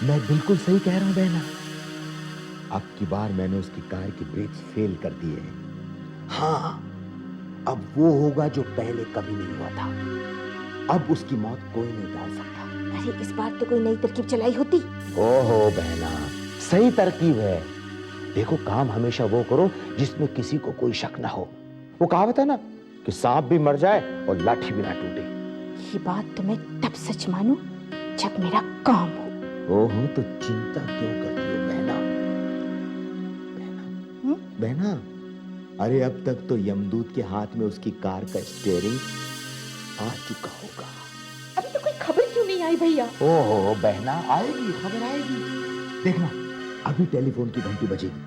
मैं बिल्कुल सही कह रहा हूं बहना। अब की बार मैंने उसकी कार की ब्रेक्स फेल कर दिए हैं। हाँ, अब वो होगा जो पहले कभी नहीं हुआ था। अब उसकी मौत कोई नहीं टाल सकता। अरे इस बार तो कोई नई तरकीब चलाई होती। ओहो बहना, सही तरकीब है। देखो, काम हमेशा वो करो जिसमें किसी को कोई शक ना हो। वो कहावत है ना कि सांप भी मर जाए और लाठी भी ना टूटे। ये बात तो मैं तब सच मानूं जब मेरा काम हो। ओहो, तो चिंता क्यों करती हो बहना? बहना, बहना, अरे अब तक तो यमदूत के हाथ में उसकी कार का स्टीयरिंग आ चुका होगा। अभी तो कोई खबर क्यों नहीं आई भैया? ओहो बहना, आएगी, खबर आएगी। देखना, अभी टेलीफोन की घंटी बजेगी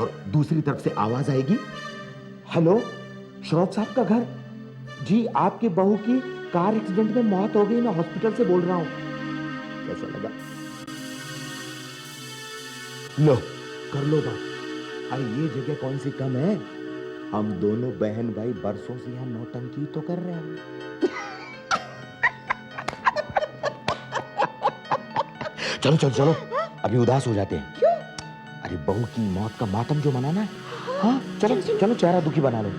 और दूसरी तरफ से आवाज आएगी। हेलो, श्रॉफ साहब का घर? जी, आपकी बहू की कार एक्सीडेंट में मौत हो गई, मैं हॉस्पिटल से बोल रहा हूं। कैसा लगा? लो, कर लो बात। अरे ये जगह कौन सी कम है? हम दोनों बहन भाई बरसों से यहां नौटंकी तो कर रहे हैं। चलो चलो चलो, अभी उदास हो जाते हैं। क्यों? अरे बहू की मौत का मातम जो मनाना है। हाँ चलो चलो, चेहरा दुखी बना लो।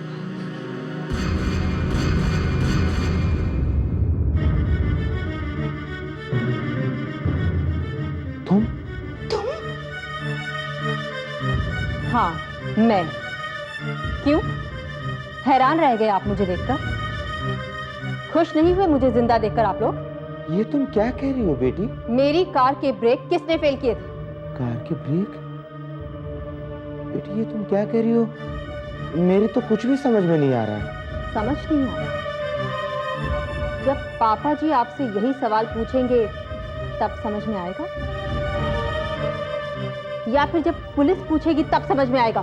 तुम? हाँ, मैं। क्यों? हैरान रह गए आप मुझे देखकर? खुश नहीं हुए मुझे जिंदा देखकर आप लोग? ये तुम क्या कह रही हो बेटी? मेरी कार के ब्रेक किसने फेल किए थे? कार के ब्रेक? बेटी ये तुम क्या कह रही हो? मेरे तो कुछ भी समझ में नहीं आ रहा है। समझ नहीं आ रहा? जब पापा जी आपसे यही सवाल पूछेंगे तब समझ में आएगा, या फिर जब पुलिस पूछेगी तब समझ में आएगा?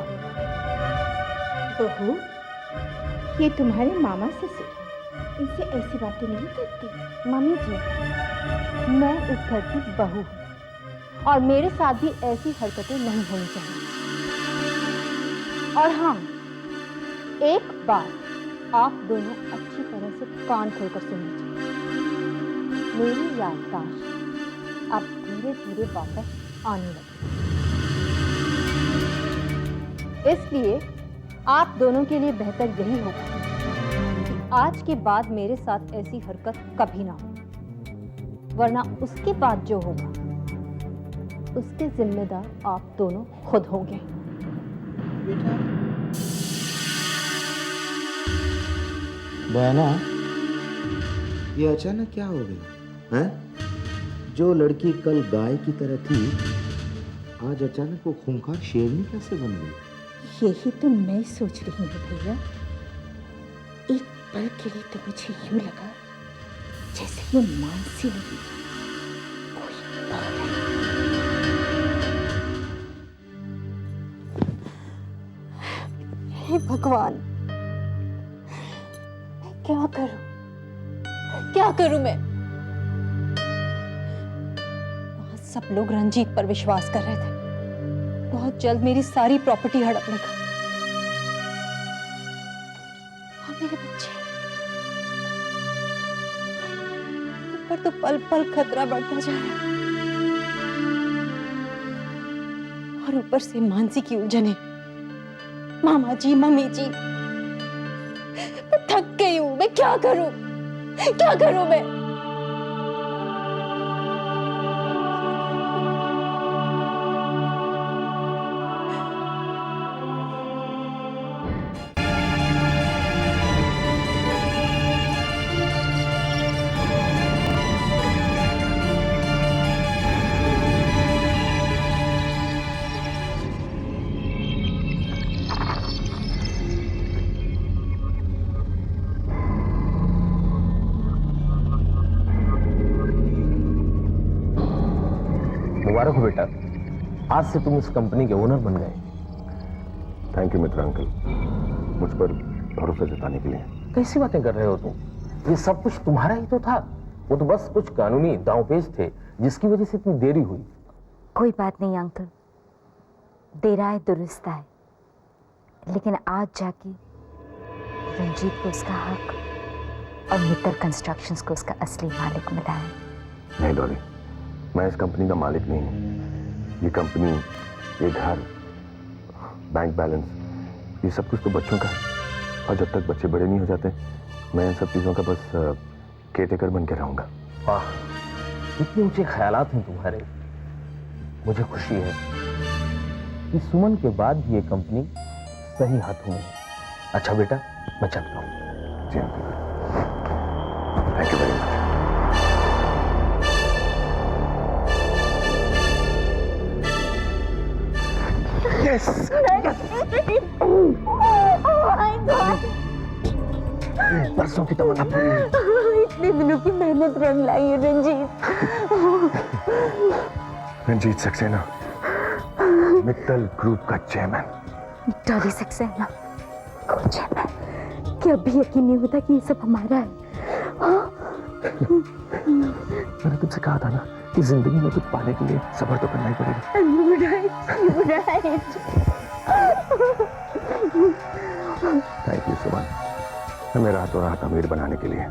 बहू, ये तुम्हारे मामा ससुर हैं, इनसे ऐसी बातें नहीं करती। मम्मी जी, मैं इस घर की बहू हूं और मेरे साथ भी ऐसी हरकतें नहीं होनी चाहिए। और हाँ, एक बात आप दोनों अच्छी तरह से कान खोलकर सुन लीजिए। मेरी याददाश्त अब धीरे धीरे वापस आने लगी, इसलिए आप दोनों के लिए बेहतर यही होगा कि आज के बाद मेरे साथ ऐसी हरकत कभी ना हो, वरना उसके बाद जो होगा उसके जिम्मेदार आप दोनों खुद होंगे। बहना, ये अचानक क्या हो गया हैं? जो लड़की कल गाय की तरह थी, आज अचानक वो खूंखार शेरनी कैसे बन गई? यही तो मैं सोच रही हूँ भैया। एक पल के लिए तो मुझे यूं लगा जैसे ये मानसी नहीं, कोई और है। हे भगवान, क्या करूं? क्या करूं मैं? वहां सब लोग रंजीत पर विश्वास कर रहे थे, बहुत जल्द मेरी सारी प्रॉपर्टी हड़पने का। और मेरे बच्चे, ऊपर तो पल पल खतरा बढ़ता जा रहा है, और ऊपर से मानसी की उलझने। मामा जी, मम्मी जी, मैं थक गई हूं। मैं क्या करूं? क्या करूं मैं? मुबारक हो बेटा, आज से तुम इस कंपनी के ओनर बन गए। थैंक यू मित्र अंकल, मुझ पर भरोसा जताने के लिए। कैसी बातें कर रहे हो तुम? ये सब कुछ तुम्हारा ही तो था। वो तो बस कुछ कानूनी दांवपेच थे जिसकी वजह से इतनी देरी हुई। कोई बात नहीं अंकल, देरा है दुरुस्त है, लेकिन आज जाके रंजीत को उसका हक और मित्र कंस्ट्रक्शंस को उसका असली मालिक मिला है। नहीं डॉली, मैं इस कंपनी का मालिक नहीं हूं। ये कंपनी, ये घर, बैंक बैलेंस, ये सब कुछ तो बच्चों का है। और जब तक बच्चे बड़े नहीं हो जाते, मैं इन सब चीजों का बस केयरटेकर बन के रहूंगा। वाह, इतने ऊंचे ख्यालात हैं तुम्हारे। मुझे खुशी है कि सुमन के बाद ये कंपनी सही हाथों में है। अच्छा बेटा, मैं चलता हूँ। जी uncle, thank you very much. Yes, बरसों की तमन्ना पूरी हुई। इतने दिनों की मेहनत रंग लाई है रंजीत। रंजीत सक्सेना, मित्तल ग्रुप का चेयरमैन। डॉली सक्सेना, क्या अभी यकीन नहीं होता कि ये सब हमारा है। मैंने तुमसे कहा था ना कि जिंदगी में कुछ पाने के लिए सब्र तो करना ही पड़ेगा। थैंक यू सुमन, हमें रातों रात अमीर बनाने के लिए।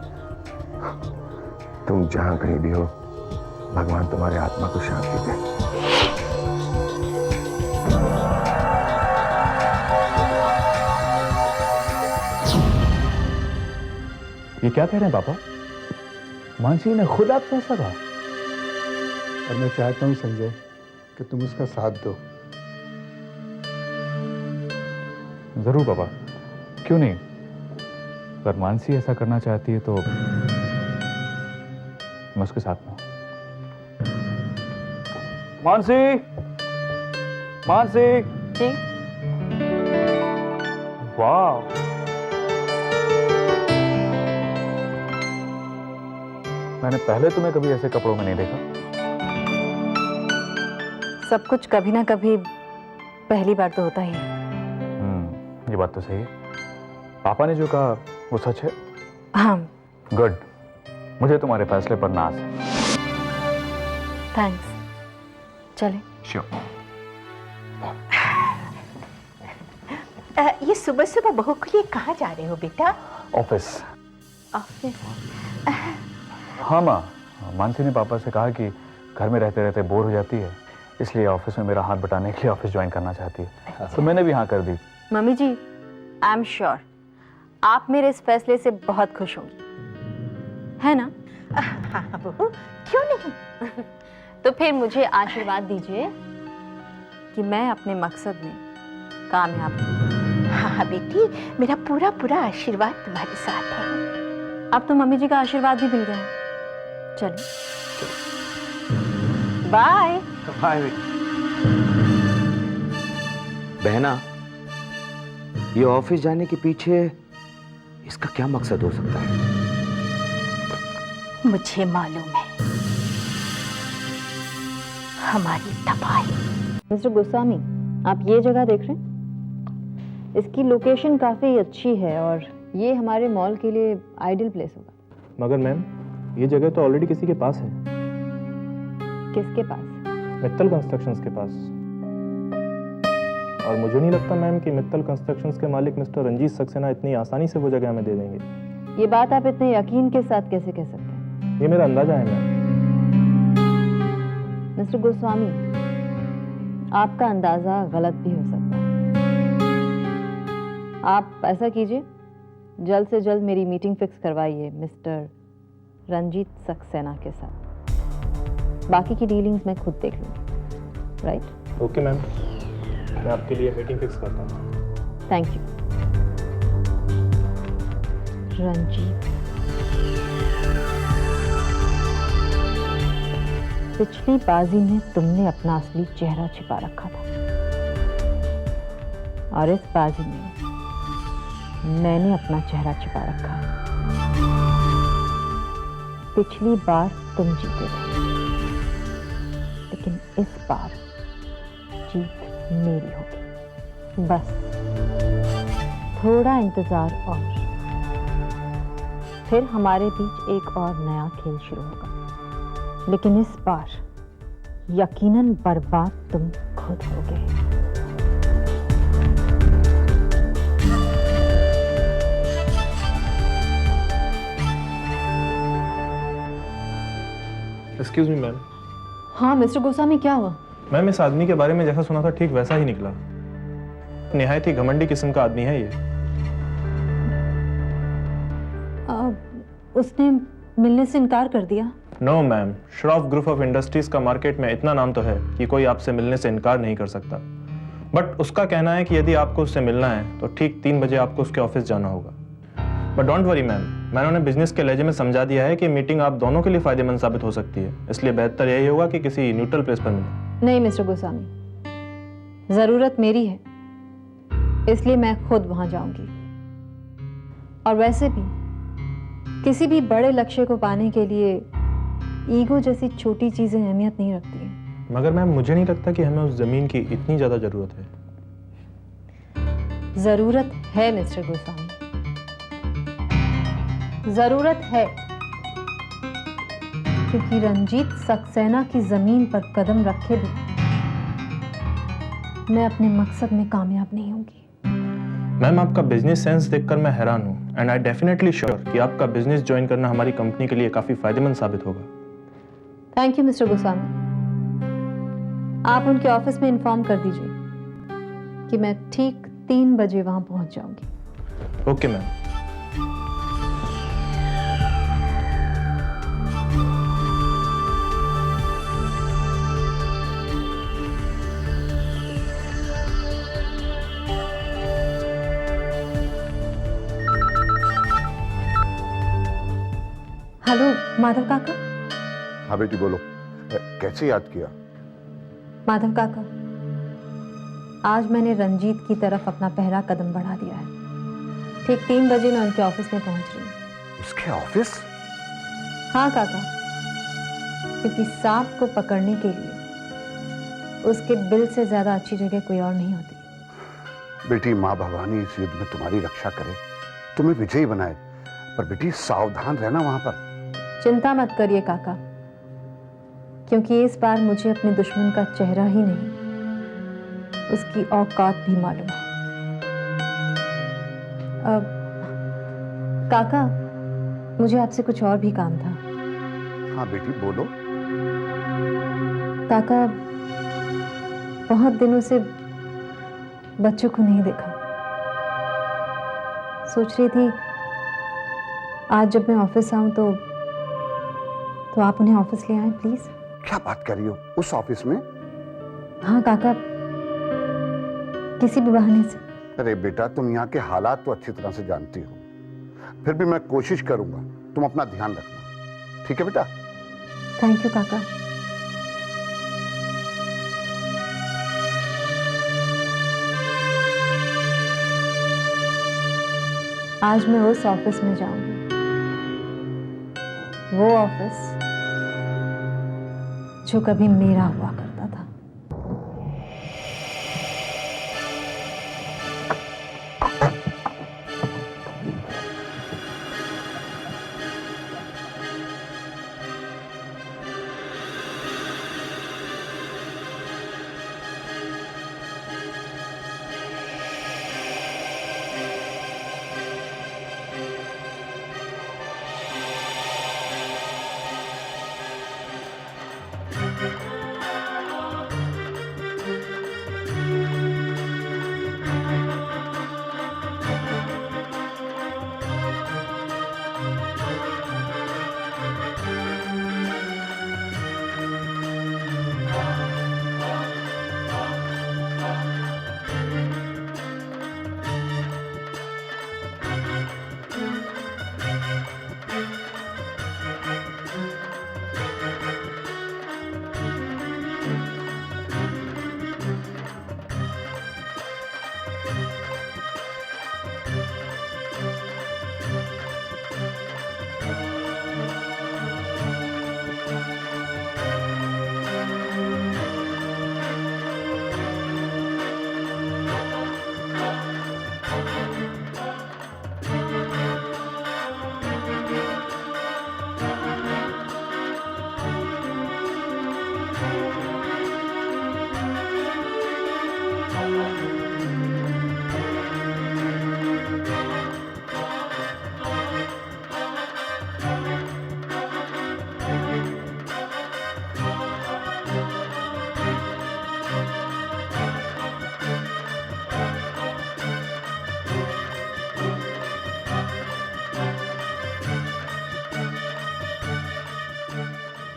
तुम जहां कहीं भी हो, भगवान तुम्हारे आत्मा को शांति दे। ये क्या कह रहे हैं पापा? मानसी ने खुद आपसे ऐसा कहा? और मैं चाहता हूं संजय कि तुम उसका साथ दो। जरूर पापा, क्यों नहीं। अगर मानसी ऐसा करना चाहती है तो मैं उसके साथ में हूं। मानसी, मानसी जी। वाह, मैंने पहले तुम्हें कभी ऐसे कपड़ों में नहीं देखा। सब कुछ कभी ना कभी पहली बार तो होता ही है। ये बात तो सही है। पापा ने जो कहा वो सच है। हाँ। गुड, मुझे तुम्हारे फैसले पर नाज है। थैंक्स। चले। श्योर। ये सुबह सुबह बहू के लिए कहाँ जा रहे हो बेटा? ऑफिस। ऑफिस? हाँ माँ, मानसी ने पापा से कहा कि घर में रहते रहते बोर हो जाती है, इसलिए ऑफिस में मेरा हाथ बटाने के लिए ऑफिस ज्वाइन करना चाहती है। तो मैंने भी हाँ कर दी। मम्मी जी, आई एम श्योर आप मेरे इस फैसले से बहुत खुश होंगी, है ना? हाँ बहू, क्यों नहीं। तो फिर मुझे आशीर्वाद दीजिए कि मैं अपने मकसद में कामयाब हूँ। हाँ बेटी, मेरा पूरा पूरा आशीर्वाद तुम्हारे साथ है। अब तो मम्मी जी का आशीर्वाद भी मिल गया है। चलिए, बाय। बाय बहना, ये ऑफिस जाने के पीछे इसका क्या मकसद हो सकता है? मुझे मालूम है, हमारी तबाही। मिस्टर गोस्वामी, आप ये जगह देख रहे हैं? इसकी लोकेशन काफी अच्छी है और ये हमारे मॉल के लिए आइडियल प्लेस होगा। मगर मैम, ये जगह तो ऑलरेडी किसी के पास है। किसके पास? मित्तल कंस्ट्रक्शंस के पास। और मुझे नहीं लगता मैम कि मित्तल कंस्ट्रक्शंस के मालिक मिस्टर रंजीत सक्सेना इतनी आसानी से वो जगह हमें दे देंगे। ये बात आप इतने यकीन के साथ कैसे कह सकते हैं? ये मेरा अंदाजा है मैम। मिस्टर गोस्वामी, आपका अंदाजा गलत भी हो सकता है। आप ऐसा कीजिए, जल्द से जल्द मेरी मीटिंग फिक्स करवाइए मिस्टर रंजीत सक्सेना के साथ। बाकी की डीलिंग्स मैं खुद देख लूँगी। राइट? ओके मैम, मैं आपके लिए मीटिंग फिक्स करता हूँ। Thank you. रंजीत, पिछली बाजी में तुमने अपना असली चेहरा छिपा रखा था और इस बाजी में मैंने अपना चेहरा छिपा रखा है। पिछली बार तुम जीते थे, लेकिन इस बार जीत मेरी होगी। बस थोड़ा इंतजार और फिर हमारे बीच एक और नया खेल शुरू होगा। लेकिन इस बार यकीनन बर्बाद तुम खुद होगे। एक्सक्यूज मी मैम, हाँ मिस्टर गोस्वामी, क्या हुआ? मैम, इस आदमी के बारे में जैसा सुना था ठीक वैसा ही निकला। निहायत ही घमंडी किस्म का आदमी है ये। उसने मिलने से इनकार कर दिया? No ma'am, Shroff group of industries का मार्केट में इतना नाम तो है कि कोई आपसे मिलने से इनकार नहीं कर सकता। बट उसका कहना है कि यदि आपको उससे मिलना है तो ठीक 3 बजे आपको उसके ऑफिस जाना होगा। बट डोंट वरी मैम, मैंने उन्हें बिजनेस के लहजे में समझा दिया है कि मीटिंग आप दोनों के लिए फायदेमंद साबित हो सकती है, इसलिए बेहतर यही होगा कि किसी न्यूट्रल प्लेस पर मिलें। नहीं मिस्टर गोस्वामी, जरूरत मेरी है, इसलिए मैं खुद वहां जाऊंगी। और वैसे भी किसी भी बड़े लक्ष्य को पाने के लिए ईगो जैसी छोटी चीजें अहमियत नहीं रखती हैं। मगर मैम, मुझे नहीं लगता कि हमें उस जमीन की इतनी ज्यादा जरूरत है। जरूरत है मिस्टर गोस्वामी, जरूरत है, क्योंकि रंजीत सक्सेना की जमीन पर कदम रखे भी मैं अपने मकसद में कामयाब नहीं होंगी। मैम, आपका बिजनेस सेंस देखकर मैं हैरान हूँ एंड आई डेफिनेटली श्योर कि आपका बिजनेस ज्वाइन करना हमारी कंपनी के लिए काफी फायदेमंद साबित होगा। Thank you mister Goswami. आप उनके ऑफिस में इन्फॉर्म कर दीजिए कि मैं ठीक 3 बजे वहां पहुंच जाऊंगी। Okay ma'am. हेलो माधव काका। हाँ बेटी बोलो, कैसे याद किया? माधव काका, आज मैंने रंजीत की तरफ अपना पहला कदम बढ़ा दिया है। ठीक 3 बजे मैं उनके ऑफिस में पहुंच रही हूँ। उसके ऑफिस? हाँ काका, क्योंकि सांप को पकड़ने के लिए उसके बिल से ज्यादा अच्छी जगह कोई और नहीं होती। बेटी, माँ भवानी इस युद्ध में तुम्हारी रक्षा करे, तुम्हें विजयी बनाए, पर बेटी सावधान रहना वहां पर। चिंता मत करिए काका, क्योंकि इस बार मुझे अपने दुश्मन का चेहरा ही नहीं, उसकी औकात भी मालूम है। काका, मुझे आपसे कुछ और भी काम था। हाँ बेटी बोलो। काका, बहुत दिनों से बच्चों को नहीं देखा। सोच रही थी आज जब मैं ऑफिस आऊं तो आप उन्हें ऑफिस ले आए प्लीज। क्या बात कर रही हो? उस ऑफिस में? हाँ काका, किसी भी बहाने से। अरे बेटा, तुम यहाँ के हालात तो अच्छी तरह से जानती हो, फिर भी मैं कोशिश करूंगा, तुम अपना ध्यान रखना, ठीक है बेटा? थैंक यू काका। आज मैं उस ऑफिस में जाऊंगी, वो ऑफिस जो कभी मेरा हुआ करता था।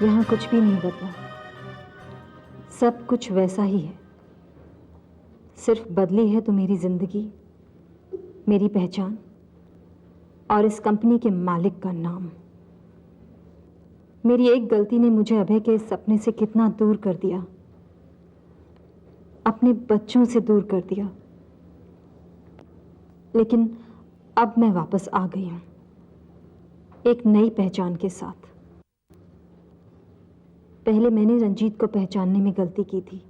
यहाँ कुछ भी नहीं बदला, सब कुछ वैसा ही है। सिर्फ बदली है तो मेरी जिंदगी, मेरी पहचान और इस कंपनी के मालिक का नाम। मेरी एक गलती ने मुझे अभय के सपने से कितना दूर कर दिया, अपने बच्चों से दूर कर दिया। लेकिन अब मैं वापस आ गई हूं, एक नई पहचान के साथ। पहले मैंने रंजीत को पहचानने में गलती की थी,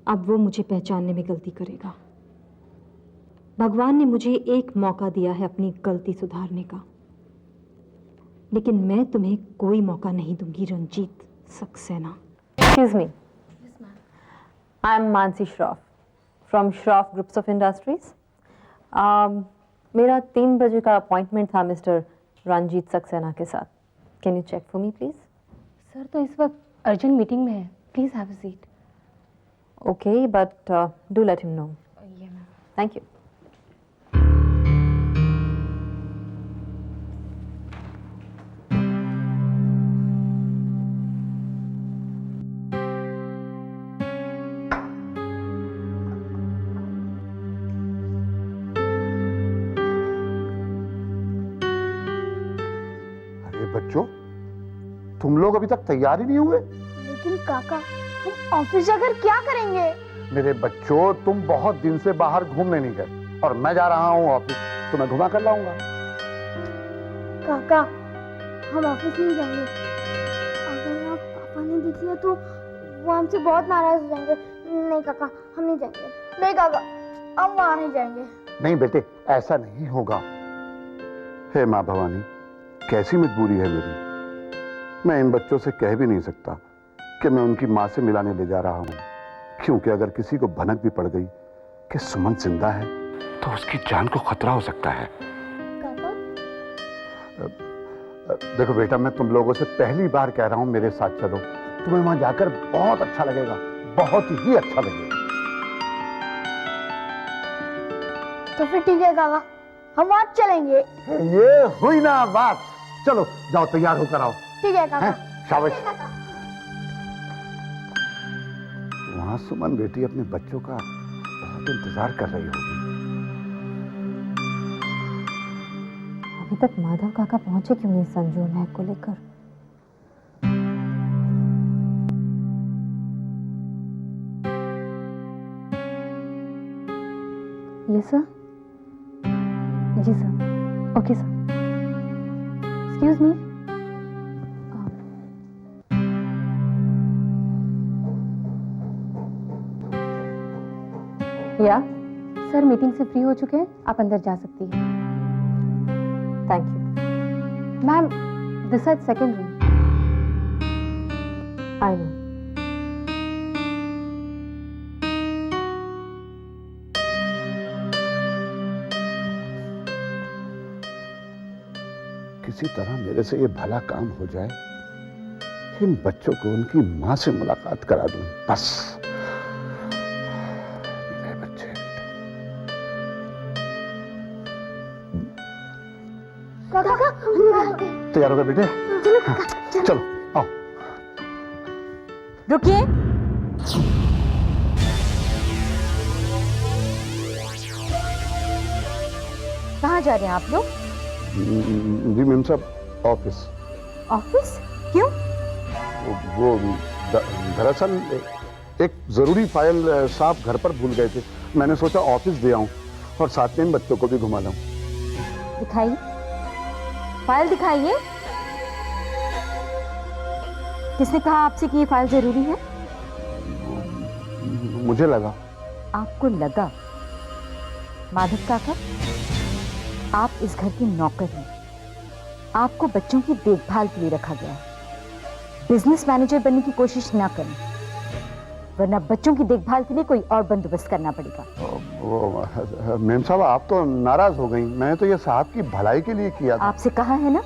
अब वो मुझे पहचानने में गलती करेगा। भगवान ने मुझे एक मौका दिया है अपनी गलती सुधारने का, लेकिन मैं तुम्हें कोई मौका नहीं दूंगी Ranjit Saxena. Excuse me. I am Mansi Shroff from Shroff Groups of Industries. मेरा 3 बजे का अपॉइंटमेंट था मिस्टर रंजीत सक्सेना के साथ। Can you check for me please? Sir तो इस वक्त अर्जेंट मीटिंग में है, please have a seat. Okay, but do let him know. Yeah ma'am. Thank you. बच्चों, तुम लोग अभी तक तैयार ही नहीं हुए? लेकिन काका, हम ऑफिस जाकर क्या करेंगे? मेरे बच्चों, तुम बहुत दिन से बाहर घूमने नहीं गए और मैं जा रहा हूँ ऑफिस, तुम्हें घुमा कर लाऊंगा। काका, हम ऑफिस नहीं जाएंगे। अगर यहाँ पापा ने देख लिया तो वो हमसे बहुत नाराज हो जाएंगे। नहीं काका, हम नहीं जाएंगे। नहीं काका, हम वहाँ नहीं जाएंगे। नहीं बेटे, ऐसा नहीं होगा। हे माँ भवानी, कैसी मजबूरी है मेरी। मैं इन बच्चों से कह भी नहीं सकता कि मैं उनकी माँ से मिलाने ले जा रहा हूँ, क्योंकि अगर किसी को भनक भी पड़ गई कि सुमन जिंदा है तो उसकी जान को खतरा हो सकता है। काका? देखो बेटा, मैं तुम लोगों से पहली बार कह रहा हूँ, मेरे साथ चलो। तुम्हें वहां जाकर बहुत अच्छा लगेगा, बहुत ही अच्छा लगेगा। तो फिर ठीक है काका, हम आज चलेंगे। ये हुई ना बात। चलो जाओ, तैयार होकर आओ। ठीक है काका। शाबाश। वहां सुमन बेटी अपने बच्चों का बहुत इंतजार कर रही होगी। अभी तक माधव काका पहुंचे क्यों नहीं संजू महक को लेकर? ये सर? जी sir. Okay sir. Excuse me. Yeah sir, meeting से फ्री हो चुके हैं, आप अंदर जा सकती हैं। Thank you ma'am. This is second room. I know. किसी तरह मेरे से ये भला काम हो जाए, इन बच्चों को उनकी मां से मुलाकात करा दूं, बस। मेरे बच्चे। काका, तैयार हो गए बेटे? चलो आओ। रुकिए। कहाँ जा रहे हैं आप लोग? जी मैम साहब, ऑफिस। ऑफिस? क्यों? वो दरअसल एक जरूरी फाइल साहब घर पर भूल गए थे। मैंने सोचा ऑफिस दे आऊं और साथ में इन बच्चों को भी घुमा लाऊं। दिखाइए, फाइल दिखाइए। किसने कहा आपसे कि ये फाइल जरूरी है? मुझे लगा। आपको लगा? माधव काका, आप इस घर की नौकर हैं। आपको बच्चों की देखभाल के लिए रखा गया है। बिजनेस मैनेजर बनने की कोशिश ना करें, वरना बच्चों की देखभाल के लिए कोई और बंदोबस्त करना पड़ेगा। मैम साहब, आप तो नाराज हो गई। मैंने तो ये साहब की भलाई के लिए किया था। आपसे कहा है ना,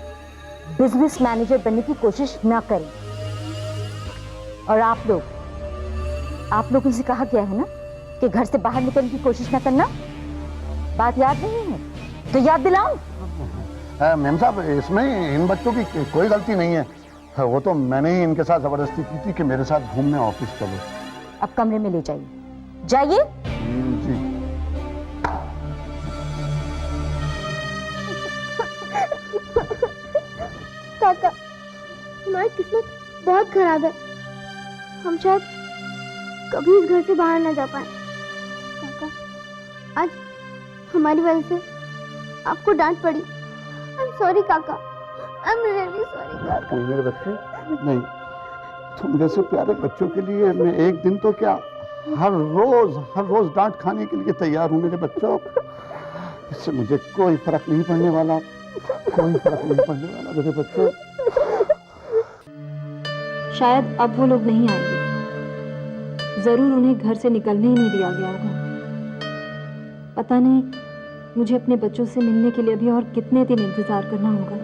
बिजनेस मैनेजर बनने की कोशिश ना करें। और आप लोगों से कहा गया है ना कि घर से बाहर निकलने की कोशिश ना करना। बात याद नहीं है तो याद दिलाऊं? मैम साहब, इसमें इन बच्चों की कोई गलती नहीं है। वो तो मैंने ही इनके साथ जबरदस्ती की थी कि मेरे साथ घूमने ऑफिस चलो। अब कमरे में ले जाइए, जाइए। जी। काका, हमारी किस्मत बहुत खराब है। हम शायद कभी इस घर से बाहर ना जा पाए। काका, आज हमारी वजह से आपको डांट पड़ी। आई एम सॉरी काका, आई एम रियली सॉरी काका। मेरे बच्चे, नहीं, तुम जैसे प्यारे बच्चों के लिए मैं एक दिन तो क्या, हर रोज डांट खाने के लिए तैयार हूँ मेरे बच्चों। इससे मुझे कोई फर्क नहीं पड़ने वाला, कोई फर्क नहीं पड़ने वाला मेरे बच्चों। शायद अब वो लोग नहीं आएंगे। जरूर उन्हें घर से निकलने ही नहीं दिया गया होगा। पता नहीं मुझे अपने बच्चों से मिलने के लिए अभी और कितने दिन इंतजार करना होगा।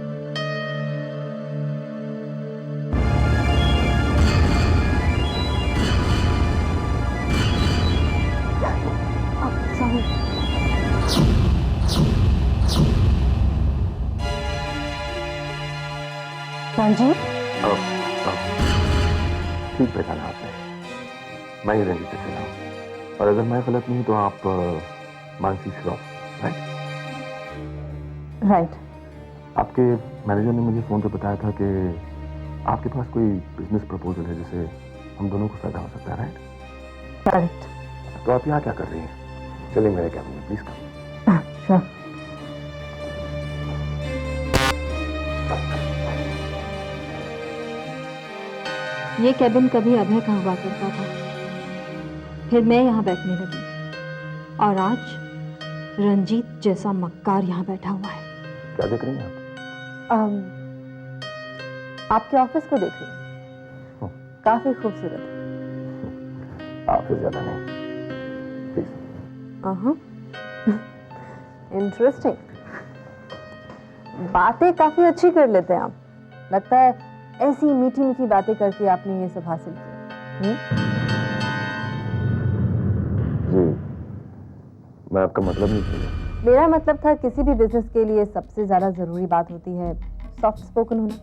रंजीत, ठीक पहचाना आपने, मैं ही रंजीत से चला हूँ। और अगर मैं गलत नहीं तो आप मानसी श्रॉफ, राइट? राइट। आपके मैनेजर ने मुझे फोन पे बताया था कि आपके पास कोई बिजनेस प्रपोजल है जिससे हम दोनों को फायदा हो सकता है, राइट? करेक्ट। तो आप यहाँ क्या कर रही हैं? चलिए मेरे कैबिन में, प्लीज कम। श्योर। ये कैबिन कभी अभय का हुआ करता था, फिर मैं यहाँ बैठने लगी और आज रंजीत जैसा मक्कार यहाँ बैठा हुआ है। क्या देख रही हैं आप? आपके ऑफिस को देख रही हूँ, काफी खूबसूरत है। आपसे ज्यादा नहीं, प्लीज। इंटरेस्टिंग। बातें काफी अच्छी कर लेते हैं आप, लगता है ऐसी मीठी मीठी बातें करके आपने ये सब हासिल किया। जी, मैं आपका मतलब नहीं समझा। मेरा मतलब था किसी भी बिजनेस के लिए सबसे ज्यादा जरूरी बात होती है सॉफ्ट स्पोकन होना।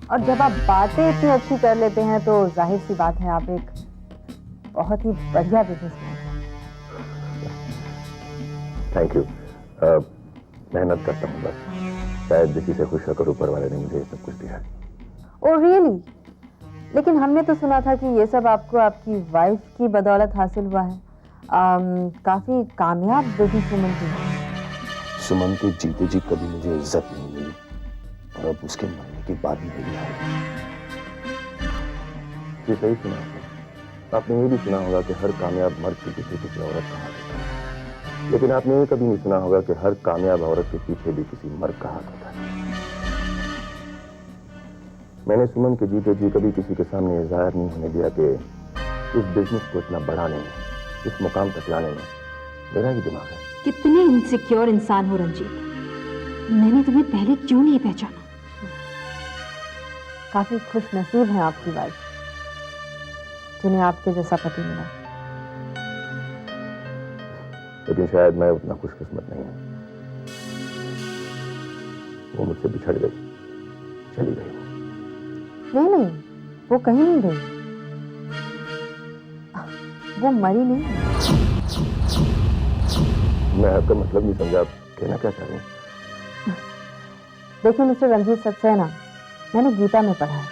और जब आप बातें इतनी अच्छी कर लेते हैं तो जाहिर सी बात है आप एक बहुत ही बढ़िया बिजनेसमैन हैं। Thank you. मेहनत करता हूँ बस, शायद इसी से खुश होकर ऊपर वाले ने मुझे सब कुछ दिया। Oh really? लेकिन हमने तो सुना था कि ये सब आपको आपकी वाइफ की बदौलत हासिल हुआ है। काफी कामयाब बिजनेस वुमन थी। सुमन के जीते जी कभी मुझे इज्जत नहीं मिली और अब उसके मरने के बाद ही मिली है। ये सही सुना आपने। आपने ये भी सुना होगा कि हर कामयाब मर्द के पीछे किसी औरत का हाथ होता है, लेकिन आपने ये कभी नहीं सुना होगा कि हर कामयाब औरत के पीछे भी किसी मर्द का हाथ होता है। मैंने सुमन के जीते जी कभी किसी के सामने ये जाहिर नहीं होने दिया कि इस बिजनेस को इतना बढ़ाने में, इस मुकाम तक लाने में मेरा ही दिमाग है। कितने इनसिक्योर इंसान हो रंजीत, मैंने तुम्हें पहले क्यों नहीं पहचाना? काफी खुश नसीब है आपकी वाइफ जिन्हें आपके जैसा पति मिला। लेकिन शायद मैं उतना खुशकिस्मत नहीं हूं। वो मुझसे बिछड़ गई, चली गई। नहीं, वो कहीं नहीं गई, वो मरी नहीं। मैं आपका मतलब नहीं समझा, आप कहना क्या चाह रही हैं? देखिए मिस्टर रंजीत सक्सेना, मैंने गीता में पढ़ा है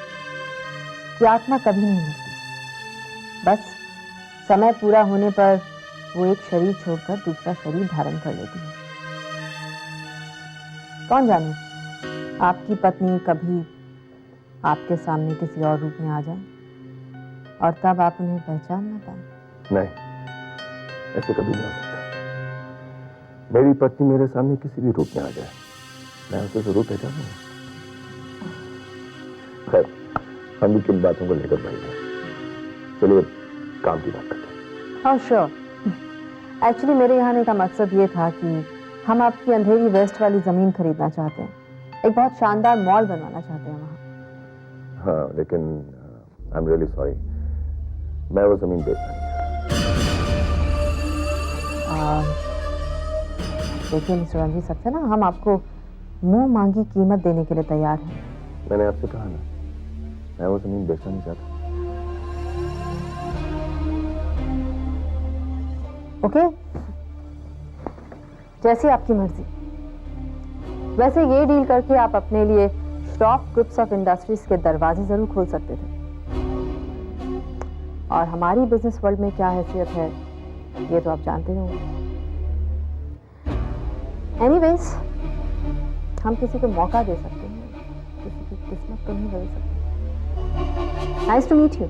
कि आत्मा कभी नहीं मरती, बस समय पूरा होने पर वो एक शरीर छोड़कर दूसरा शरीर धारण कर लेती है। कौन जाने आपकी पत्नी कभी आपके सामने किसी और रूप में आ जाए और तब आप उन्हें पहचान ना पाए। नहीं, ऐसे कभी नहीं हो सकता। मेरी पत्नी मेरे सामने किसी भी रूप में आ जाए, मैं उसे जरूर पहचानूंगा। खैर, हम भी किन बातों को लेकर बैठ गए, चलिए काम की बात करते हैं। हाँ श्योर। एक्चुअली मेरे यहाँ आने का मकसद ये था कि हम आपकी अंधेरी वेस्ट वाली जमीन खरीदना चाहते हैं, एक बहुत शानदार मॉल बनवाना चाहते हैं वहाँ। हाँ, लेकिन आई एम रियली सॉरी, मैं वो जमीन बेचना नहीं। देखिए मिस्टर रंजीत सक्सेना, हम आपको मुंह मांगी कीमत देने के लिए तैयार हैं। मैंने आपसे कहा ना, मैं वो जमीन बेचना नहीं चाहता। ओके, जैसी आपकी मर्जी। वैसे ये डील करके आप अपने लिए श्रॉफ ग्रुप्स ऑफ इंडस्ट्रीज के दरवाजे जरूर खोल सकते थे, और हमारी बिजनेस वर्ल्ड में क्या हैसियत है ये तो आप जानते ही होंगे। एनीवेज, हम किसी को मौका दे सकते हैं, किसी की किस्मत तो नहीं बदल सकते। Nice to meet you.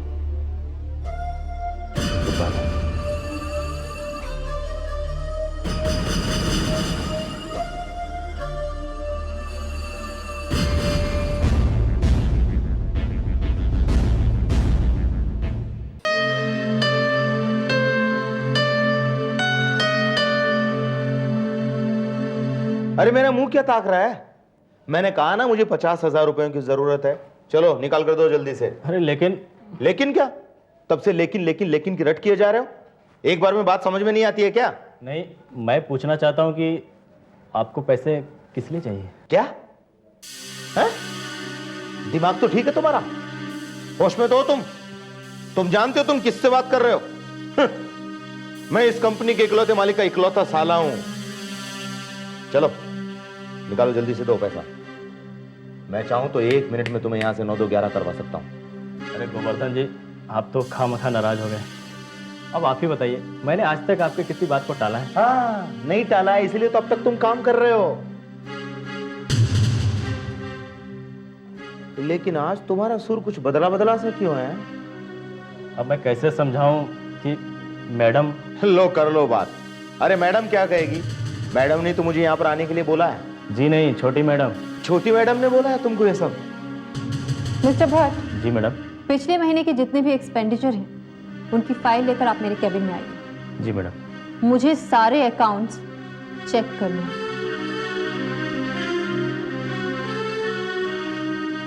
अरे मेरा मुंह क्या ताक रहा है? मैंने कहा ना मुझे 50,000 रुपयों की जरूरत है। चलो निकाल कर दो जल्दी से। अरे लेकिन लेकिन क्या? तब से लेकिन लेकिन लेकिन की रट किए जा रहे हो। एक बार में बात समझ में नहीं आती है क्या? नहीं, मैं पूछना चाहता हूं कि आपको पैसे किस लिए चाहिए? क्या है? दिमाग तो ठीक है तुम्हारा? होश में तो हो तुम जानते हो तुम किससे बात कर रहे हो? मैं इस कंपनी के इकलौते मालिक का इकलौता साला हूं। चलो निकालो जल्दी से, दो पैसा। मैं चाहूं तो 1 मिनट में तुम्हें यहां से 9 2 11 करवा सकता हूं। अरे गोवर्धन जी, आप तो खामखा नाराज हो गए। अब आप ही बताइए, मैंने आज तक आपके किसी बात को टाला है? हाँ, नहीं टाला है, इसलिए तो अब तक तुम काम कर रहे हो। लेकिन आज तुम्हारा सुर कुछ बदला बदला सा क्यों है? अब मैं कैसे समझाऊं कि मैडम। लो कर लो बात। अरे मैडम क्या कहेगी? मैडम ने तो मुझे यहाँ पर आने के लिए बोला है। जी नहीं, छोटी मैडम। छोटी मैडम ने बोला है तुमको ये सब? मिस्टर भट्ट। जी मैडम। पिछले महीने के जितने भी एक्सपेंडिचर हैं उनकी फाइल लेकर आप मेरे कैबिन में आइए। जी मैडम। मुझे सारे अकाउंट्स चेक करने हैं।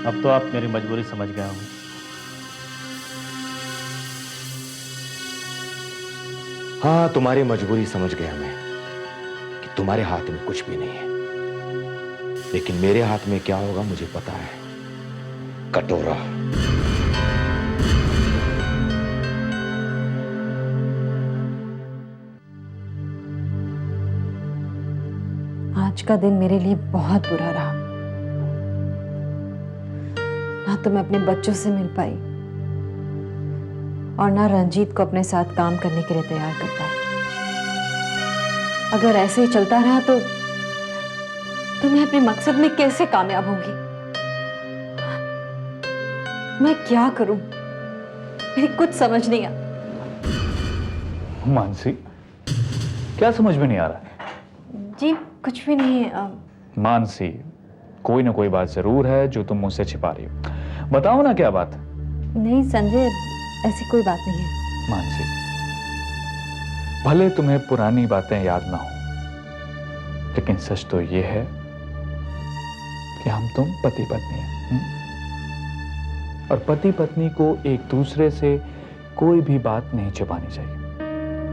अब तो आप मेरी मजबूरी समझ गए होंगे। हाँ, तुम्हारी मजबूरी समझ गया मैं कि तुम्हारे हाथ में कुछ भी नहीं है, लेकिन मेरे हाथ में क्या होगा मुझे पता है। कटोरा। आज का दिन मेरे लिए बहुत बुरा रहा। ना तो मैं अपने बच्चों से मिल पाई और ना रंजीत को अपने साथ काम करने के लिए तैयार कर पाई। अगर ऐसे ही चलता रहा तो मैं अपने मकसद में कैसे कामयाब होंगी? मैं क्या करूं? मेरी कुछ समझ नहीं आ। मानसी, क्या समझ में नहीं आ रहा है? जी कुछ भी नहीं है। मानसी, कोई ना कोई बात जरूर है जो तुम मुझसे छिपा रही हो। बताओ ना क्या बात? नहीं संजय, ऐसी कोई बात नहीं है। मानसी, भले तुम्हें पुरानी बातें याद ना हो, लेकिन सच तो यह है कि हम तुम पति पत्नी हैं। और पति पत्नी को एक दूसरे से कोई भी बात नहीं छिपानी चाहिए।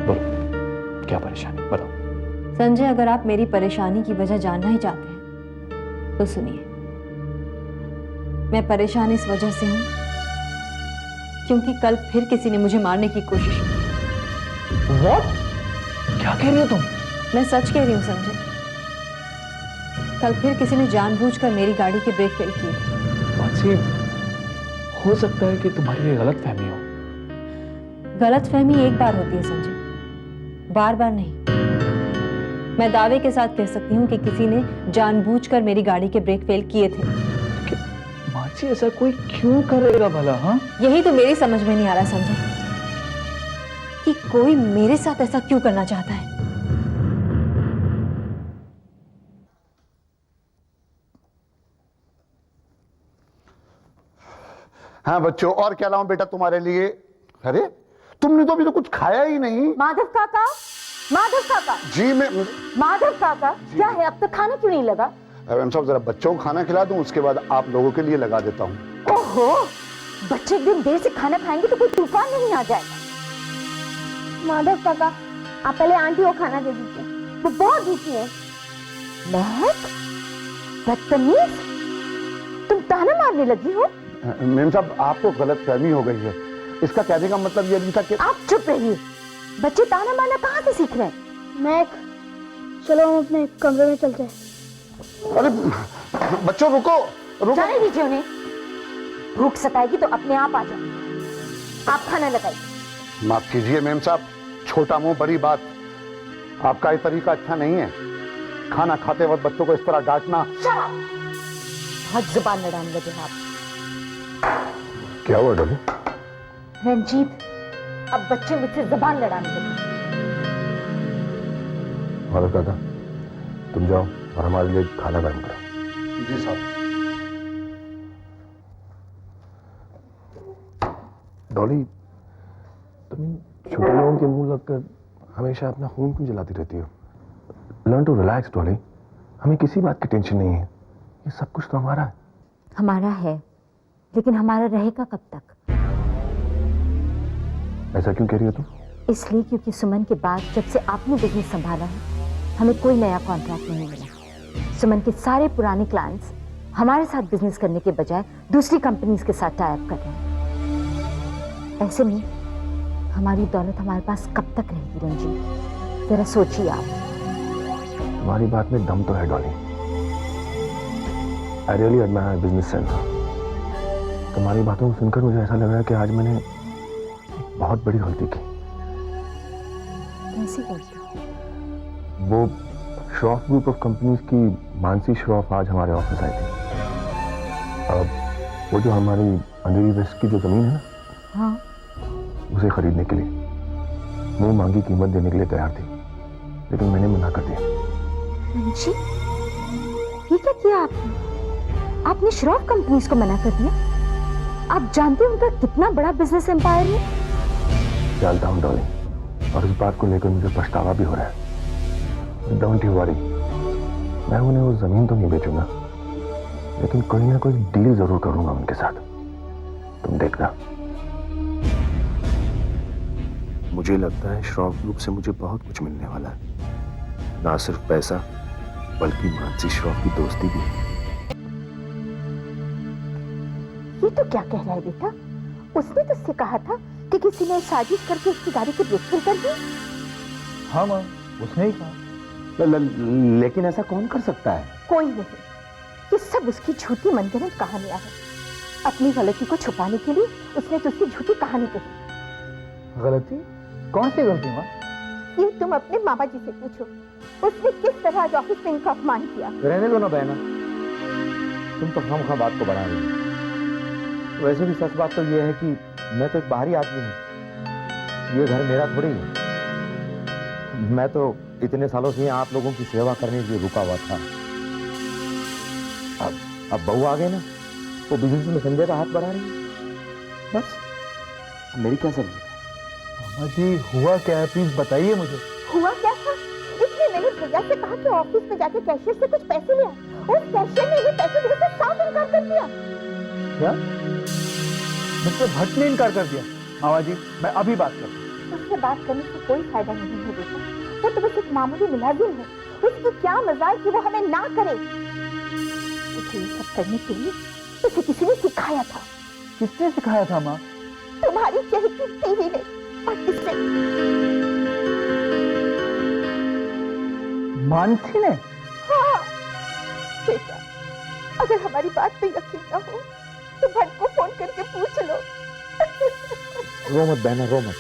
बोलो, क्या परेशानी? बताओ। संजय, अगर आप मेरी परेशानी की वजह जानना ही चाहते हैं तो सुनिए। मैं परेशान इस वजह से हूं क्योंकि कल फिर किसी ने मुझे मारने की कोशिश की। What? क्या कह रही हो तुम? मैं सच कह रही हूं संजय। कल फिर किसी ने जानबूझकर मेरी गाड़ी के ब्रेक फेल किए। मानसी, हो सकता है कि तुम्हारी ये गलतफहमी हो। गलतफहमी एक बार होती है संजय, बार बार नहीं। मैं दावे के साथ कह सकती हूँ कि किसी ने जानबूझकर मेरी गाड़ी के ब्रेक फेल किए थे। मानसी, ऐसा कोई क्यों करेगा भला? हाँ, यही तो मेरी समझ में नहीं आ रहा संजय कि कोई मेरे साथ ऐसा क्यों करना चाहता है। हाँ बच्चों, और क्या लाऊं बेटा तुम्हारे लिए? अरे तुमने तो अभी तो कुछ खाया ही नहीं। माधव काका, माधव काका। जी मैं। माधव काका, क्या है, अब तक खाना क्यों नहीं लगा? मैम साहब, जरा बच्चों को खाना खिला दूं, उसके बाद आप लोगों के लिए लगा देता हूँ। ओहो, बच्चे एक दिन देर से खाना खाएंगे तो कोई तूफान नहीं आ जाएगा। माधव काका, आप पहले आंटी को खाना दे दीजिए, वो बहुत भूखी है। महक, बदतमीज, तुम ताना मारने लगी हो? मेम साहब, आपको गलत फहमी हो गई है। इसका कहने का मतलब ये नहीं था कि आप चुप रहिए। बच्चे ताना मारना कहाँ से सीख रहे हैं? मैक, चलो हम अपने कमरे में चलते हैं। अरे बच्चों रुको रुको। जाने दीजिए उन्हें। भूख सताएगी तो अपने आप आ जाए। आप खाना लगाइए। माफ कीजिए मेम साहब, छोटा मुंह बड़ी बात। आपका ये तरीका अच्छा नहीं है। खाना खाते वक्त बच्चों को इस तरह डांटना। बहुत जुबान लड़ाने लगे हैं आप। क्या हुआ डॉली? रंजीत, अब बच्चे मुझसे जुबान लड़ाने लगे। माधव काका, तुम जाओ और हमारे लिए खाना गर्म करो। जी साहब। डॉली, तुम इन छोटे लोगों के मुंह लगकर हमेशा अपना खून क्यों जलाती रहती हो? Learn to relax Dolly. हमें किसी बात की टेंशन नहीं है। ये सब कुछ तो हमारा है। हमारा है, लेकिन हमारा रहेगा कब तक? ऐसा क्यों कह रही हो तुम? इसलिए क्योंकि सुमन के बाद जब से आपने बिजनेस संभाला है, हमें कोई नया कॉन्ट्रैक्ट नहीं मिला। सुमन के सारे पुराने क्लाइंट्स हमारे साथ बिजनेस करने के बजाय दूसरी कंपनीज के साथ टाई अप कर रहे हैं। ऐसे में हमारी दौलत हमारे पास कब तक रहेगी रंजीत? जरा सोचिए आप। तुम्हारी बात में दम तो है Dolly. I really admire business sense. तुम्हारी बातों को सुनकर मुझे ऐसा लग रहा है कि आज मैंने एक बहुत बड़ी गलती की। कैसी गलती? वो श्रॉफ ग्रुप ऑफ कंपनीज की मानसी श्रॉफ आज हमारे ऑफिस आई थी। अब वो जो हमारी अंधेरी वेस्ट की जो जमीन है ना, हाँ, उसे खरीदने के लिए मुंह मांगी कीमत देने के लिए तैयार थी, लेकिन मैंने मना कर दिया। रंजीत, ये क्या किया आपने? आपने श्रॉफ कंपनीज को मना कर दिया? आप जानते हैं उनका कितना बड़ा बिजनेस एम्पायर है? जानता हूं डॉली, और इस बात को लेकर मुझे पछतावा भी हो रहा है। डोंट यू वरी, मैं उन्हें वो जमीन तो नहीं बेचूंगा, लेकिन कोई ना कोई डील जरूर करूंगा उनके साथ। तुम देखना। मुझे लगता है श्रॉफ ग्रुप से मुझे बहुत कुछ मिलने वाला है। ना सिर्फ पैसा, बल्कि मानसी श्रॉफ की दोस्ती भी। ये तो क्या कह रहा है बेटा? उसने तो उससे कहा था कि किसी ने साजिश करके उसकी गाड़ी की ब्रेक फेल कर दी। हाँ माँ, उसने ही कहा। लेकिन ऐसा कौन कर सकता है? कोई नहीं, ये सब उसकी झूठी मनगढ़ंत कहानियां हैं। अपनी गलती को छुपाने के लिए उसने तुझसे झूठी कहानी कही। गलती? कौन सी गलती माँ? ये तुम अपने मामा जी से पूछो, उसने किस तरह आज ऑफिस में इनका अपमान किया। रहने दो ना बहना, तुम तो खामखा बात को बढ़ा रही हो। वैसे भी सच बात तो ये है कि मैं तो एक बाहरी आदमी हूँ। ये घर मेरा थोड़ी है। मैं तो इतने सालों से आप लोगों की सेवा करने के लिए रुका हुआ था। अब बहू आ गए ना, वो बिजनेस में संजय का हाथ बढ़ा रही है। बस मेरी क्या जरूरत है? मामा जी, हुआ क्या है? प्लीज बताइए मुझे। हुआ क्या था? इसलिए मैंने भैया से कहा कि ऑफिस में जाके कैशियर से कुछ पैसे ले आ। उस कैशियर ने ये पैसे देने से साफ इनकार कर दिया। क्या? मुझसे भट्ट ने इनकार कर दिया? मामा जी, मैं अभी बात करता हूँ। उससे बात करने से कोई फायदा नहीं है बेटा। वो तो बस एक मामूली मुलाजिम है। उसकी क्या मजाल कि वो हमें ना करे। उसे ये सब करने के लिए उसे किसी ने सिखाया था। किसने सिखाया था माँ? तुम्हारी चहेती बीवी ने। और किसने? मानसी ने? हाँ बेटा, अगर हमारी बात पे यकीन ना हो तो भट्ट को फोन करके पूछ लो। रो मत बहना, रो मत।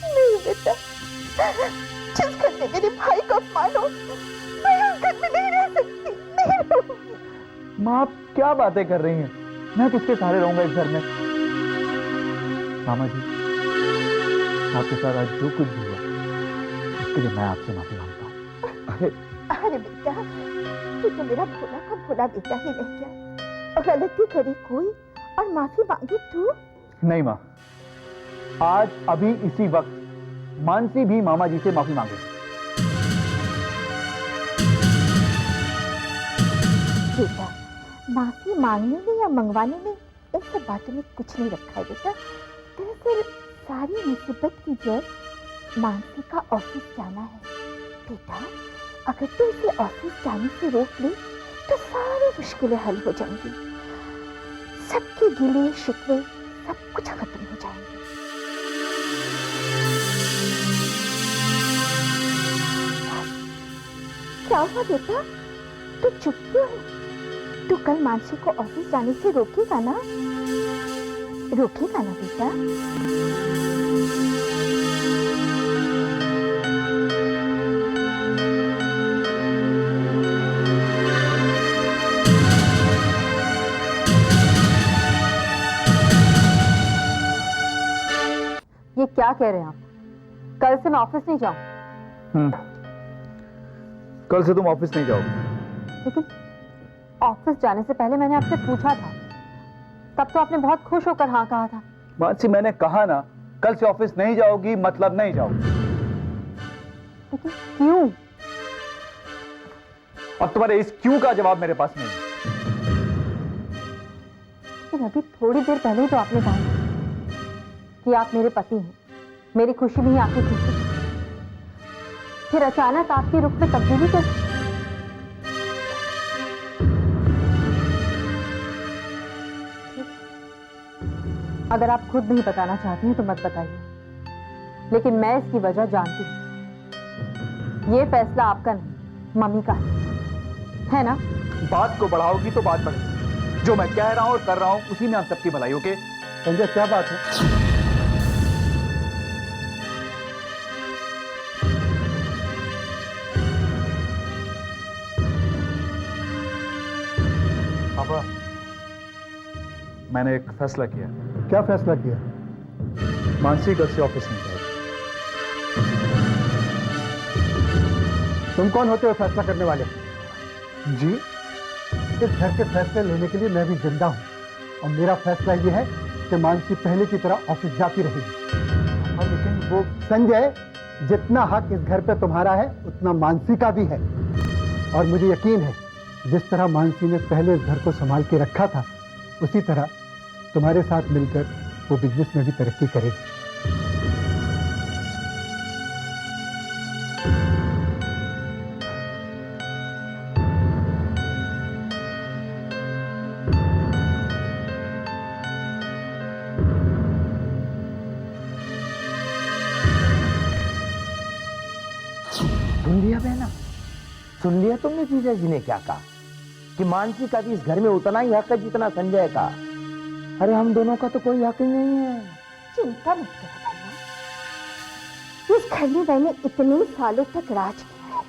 नहीं बेटा, जिस घर में मेरे भाई का अपमान हो, मैं उस घर में नहीं रह सकती, नहीं रहूंगी। माँ, आप क्या बातें कर रही हैं? मैं किसके सहारे रहूंगा इस घर में? मामा जी, आपके साथ आज जो कुछ भी हुआ, उसके लिए मैं आपसे माफी मांगता हूँ। अरे बेटा, तू तो मेरा भोला का भोला बेटा ही रह गया। गलती करी कोई और माफी मांगी तू? नहीं माँ, आज अभी इसी वक्त मानसी भी मामा जी से माफी मांगेगी। बेटा, माफी मांगने में या मंगवाने में इन सब बातों में कुछ नहीं रखा है बेटा। दरअसल सारी मुसीबत की जड़ मानसी का ऑफिस जाना है। बेटा, अगर तू उसे ऑफिस जाने से रोक ले तो सारी मुश्किलें हल हो जाएंगी। सबके गिले शिकवे सब कुछ खत्म हो जाएंगे। क्या हुआ बेटा, तू चुप क्यों है? तू कल मानसी को ऑफिस जाने से रोकेगा ना? रोकेगा ना बेटा? ये क्या कह रहे हैं आप? कल से मैं ऑफिस नहीं जाऊं। कल से तुम ऑफिस नहीं जाओगे। लेकिन ऑफिस जाने से पहले मैंने आपसे पूछा था, तब तो आपने बहुत खुश होकर हाँ कहा था। मानसी, मैंने कहा ना, कल से ऑफिस नहीं जाओगी मतलब नहीं जाओगी। लेकिन क्यों? अब तुम्हारे इस क्यों का जवाब मेरे पास नहीं है। लेकिन अभी थोड़ी देर पहले ही तो आपने कहा कि आप मेरे पति हैं, मेरी खुशी भी है आपकी खुशी। फिर अचानक आपके रुख में तब्दीली कैसे? अगर आप खुद नहीं बताना चाहते हैं तो मत बताइए, लेकिन मैं इसकी वजह जानती हूं। ये फैसला आपका नहीं, मम्मी का है ना? बात को बढ़ाओगी तो बात बढ़ेगी। जो मैं कह रहा हूं और कर रहा हूं उसी में आप सबकी भलाई। ओके संजय, क्या बात है? पापा, मैंने एक फैसला किया। क्या फैसला किया? मानसी कल से ऑफिस नहीं जाएगी। तुम कौन होते हो फैसला करने वाले? जी? इस घर के फैसले लेने के लिए मैं भी जिंदा हूं, और मेरा फैसला यह है कि मानसी पहले की तरह ऑफिस जाती रहेगी। लेकिन वो संजय, जितना हक इस घर पे तुम्हारा है उतना मानसी का भी है। और मुझे यकीन है जिस तरह मानसी ने पहले इस घर को संभाल के रखा था, उसी तरह तुम्हारे साथ मिलकर वो बिजनेस में भी तरक्की करेगी। सुन लिया बहना, सुन लिया तुमने जीजा जी ने क्या कहा कि मानसी का भी इस घर में उतना ही हक है जितना संजय का। अरे हम दोनों का तो कोई हक ही नहीं है। चिंता मत करो भैया, इस घर में मैंने इतने सालों तक राज किया है।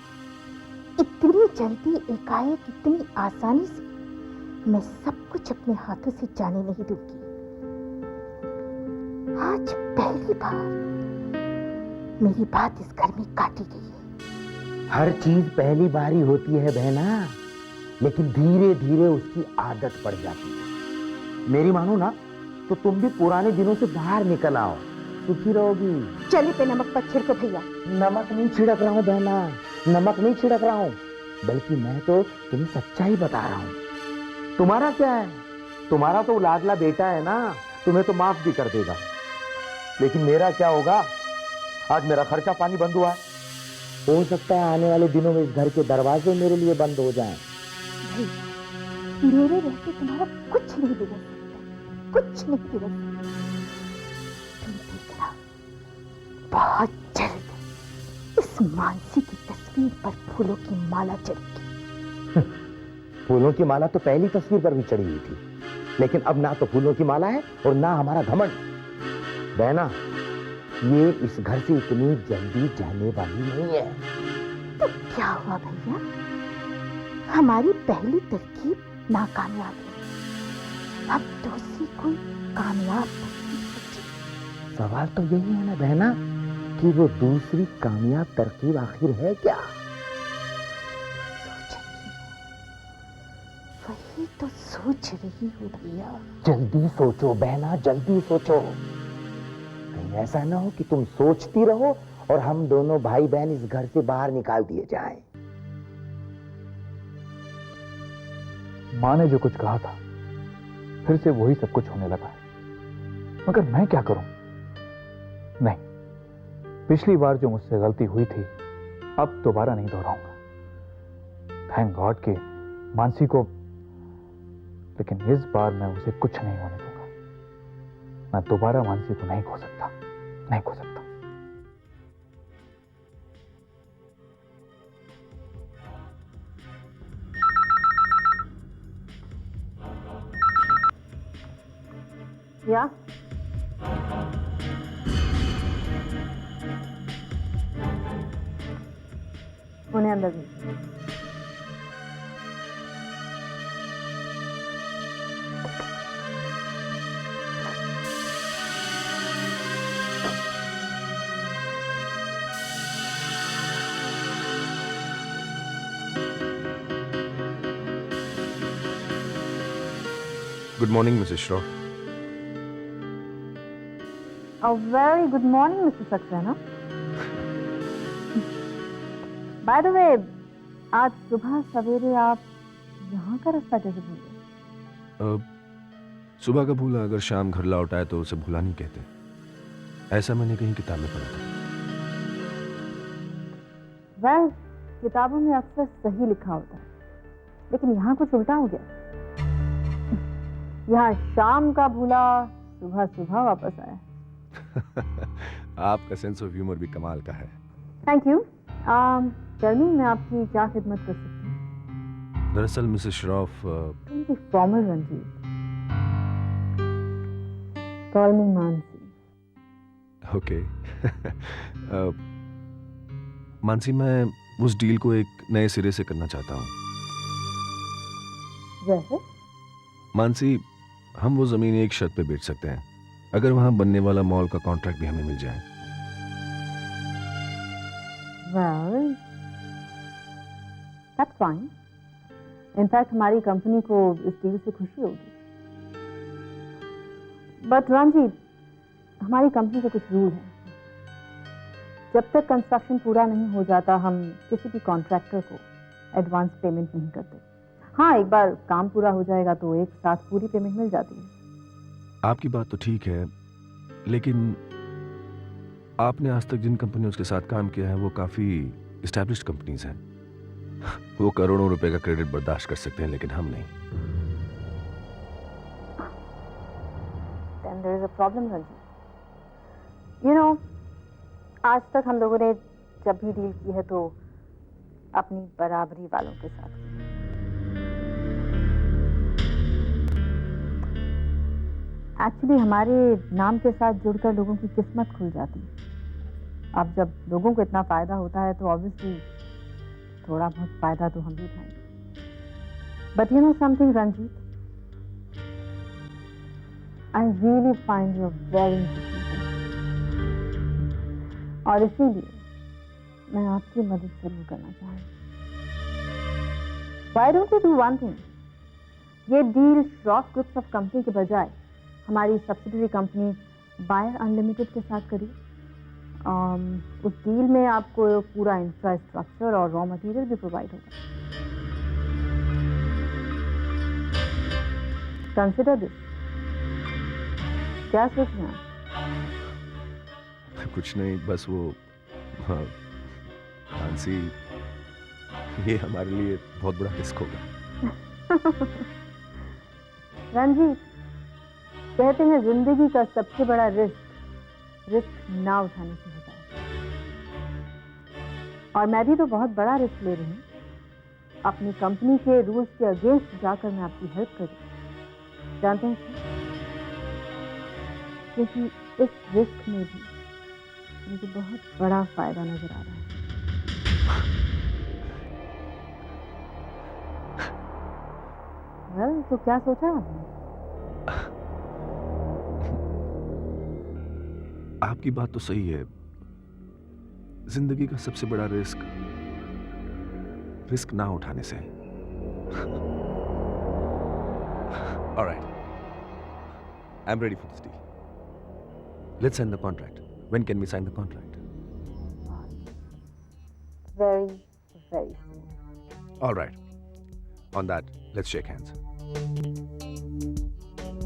इतनी जल्दी एकाएक इतनी आसानी से मैं सब कुछ अपने हाथों से जाने नहीं दूंगी। आज पहली बार मेरी बात इस घर में काटी गई है। हर चीज पहली बारी होती है बहना, लेकिन धीरे धीरे उसकी आदत पड़ जाती है। मेरी मानो ना तो तुम भी पुराने दिनों से बाहर निकल आओ, सुखी रहोगी। चले पे नमक मत छिड़को भैया। नमक नहीं छिड़क रहा हूँ बहना, नमक नहीं छिड़क रहा हूँ, बल्कि मैं तो तुम्हें सच्चाई बता रहा हूँ। तुम्हारा क्या है, तुम्हारा तो लाडला बेटा है ना, तुम्हें तो माफ भी कर देगा। लेकिन मेरा क्या होगा? आज मेरा खर्चा पानी बंद हुआ है, हो सकता है आने वाले दिनों में इस घर के दरवाजे मेरे लिए बंद हो जाएं। मेरे रहते तुम्हारा कुछ नहीं बिगड़ सकता, कुछ नहीं बिगड़ सकता। तुम देखना, बहुत जल्द इस मानसी की तस्वीर पर फूलों की माला चढ़ेगी। फूलों की माला तो पहली तस्वीर पर भी चढ़ी हुई थी, लेकिन अब ना तो फूलों की माला है और ना हमारा घमंड। बहना, ये इस घर से इतनी जल्दी जाने वाली नहीं है। तो क्या हुआ भैया, हमारी पहली तरकीब नाकामयाब है, अब दूसरी कोई कामयाब तरकीब। सवाल तो यही है ना बहना कि वो दूसरी कामयाब तरकीब आखिर है क्या? वही तो सोच रही हूँ भैया। जल्दी सोचो बहना, जल्दी सोचो। कहीं ऐसा ना हो कि तुम सोचती रहो और हम दोनों भाई बहन इस घर से बाहर निकाल दिए जाएं। माँ ने जो कुछ कहा था फिर से वही सब कुछ होने लगा है, मगर मैं क्या करूं? नहीं, पिछली बार जो मुझसे गलती हुई थी अब दोबारा नहीं दोहराऊंगा। थैंक गॉड कि मानसी को लेकिन इस बार मैं उसे कुछ नहीं होने दूंगा। मैं दोबारा मानसी को नहीं खो सकता, नहीं खो सकता। या उन्हें अंदर भेजिए। Good morning Mrs Shroff. A very good morning, Mr. Saxena. By the way, आज सुबह सवेरे आप यहाँ का रास्ता कैसे भूल गए? सुबह का भूला अगर शाम घर लौट आए तो उसे भूला नहीं कहते। ऐसा मैंने कहीं किताब में पढ़ा था। Well, किताबों में अक्सर सही लिखा होता है, लेकिन यहाँ कुछ उल्टा हो गया। यहाँ शाम का भूला सुबह सुबह वापस आया। आपका सेंस ऑफ ह्यूमर भी कमाल का है। Thank you. टेल मी, मैं आपकी क्या खिदमत कर सकती हूँ? दरअसल Mrs Shroff, Don't be formal, Ranjeet. Call me Mansi. Okay. Mansi, मैं उस डील को एक नए सिरे से करना चाहता हूँ। जैसे? मानसी, हम वो जमीन एक शर्त पे बेच सकते हैं, अगर वहां बनने वाला मॉल का कॉन्ट्रैक्ट भी हमें मिल जाए। Well, that's fine. In fact, हमारी कंपनी को इस डील से खुशी होगी। But रंजीत, हमारी कंपनी के कुछ रूल हैं। जब तक कंस्ट्रक्शन पूरा नहीं हो जाता, हम किसी भी कॉन्ट्रैक्टर को एडवांस पेमेंट नहीं करते। हाँ, एक बार काम पूरा हो जाएगा तो एक साथ पूरी पेमेंट मिल जाती है। आपकी बात तो ठीक है, लेकिन आपने आज तक जिन कंपनियों के साथ काम किया है वो काफी एस्टैब्लिश्ड कंपनीज हैं। वो करोड़ों रुपए का क्रेडिट बर्दाश्त कर सकते हैं, लेकिन हम नहीं। Then there is a problem, Ranjit. You know, आज तक हम लोगों ने जब भी डील की है तो अपनी बराबरी वालों के साथ की। एक्चुअली हमारे नाम के साथ जुड़कर लोगों की किस्मत खुल जाती है। अब जब लोगों को इतना फायदा होता है तो ऑब्वियसली थोड़ा बहुत फायदा तो हम भी उठाएंगे। But you know something Ranjeet, I really find you very interesting, और इसीलिए मैं आपकी मदद जरूर करना चाहूँगी। Why don't you do one thing? ये deal Shroff groups of company के बजाय हमारी सब्सिडरी कंपनी बायर अनलिमिटेड के साथ करी। उस डील में आपको पूरा इंफ्रास्ट्रक्चर और रॉ मटेरियल भी प्रोवाइड होगा। Consider this. क्या सोच रहे हैं आप? कुछ नहीं, बस वो मानसी, ये हमारे लिए बहुत बड़ा रिस्क होगा। रंजीत, कहते हैं जिंदगी का सबसे बड़ा रिस्क ना उठाने से होता है। और मैं भी तो बहुत बड़ा रिस्क ले रही हूँ। अपनी कंपनी के रूल्स के अगेंस्ट जाकर मैं आपकी हेल्प करूँ। जानते हैं क्यों? क्योंकि इस रिस्क में भी मुझे बहुत बड़ा फायदा नजर आ रहा है। वेल, तो क्या सोचा आपने? आपकी बात तो सही है। जिंदगी का सबसे बड़ा रिस्क ना उठाने से। Alright. I'm ready for this deal. Let's sign the contract. When can we sign the contract? Very, very soon. Alright. On that, let's shake hands.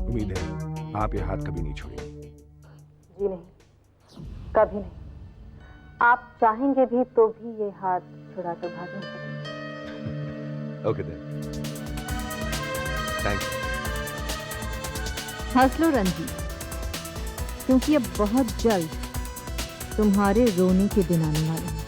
उम्मीद है आप ये हाथ कभी नहीं छोड़ेंगे। जी नहीं, कभी नहीं। आप चाहेंगे भी तो भी ये हाथ छुड़ाकर भाग नहीं सकते। Okay then. Thank you. हंस लो रंजीत, क्योंकि अब बहुत जल्द तुम्हारे रोने के दिन आने वाले हैं।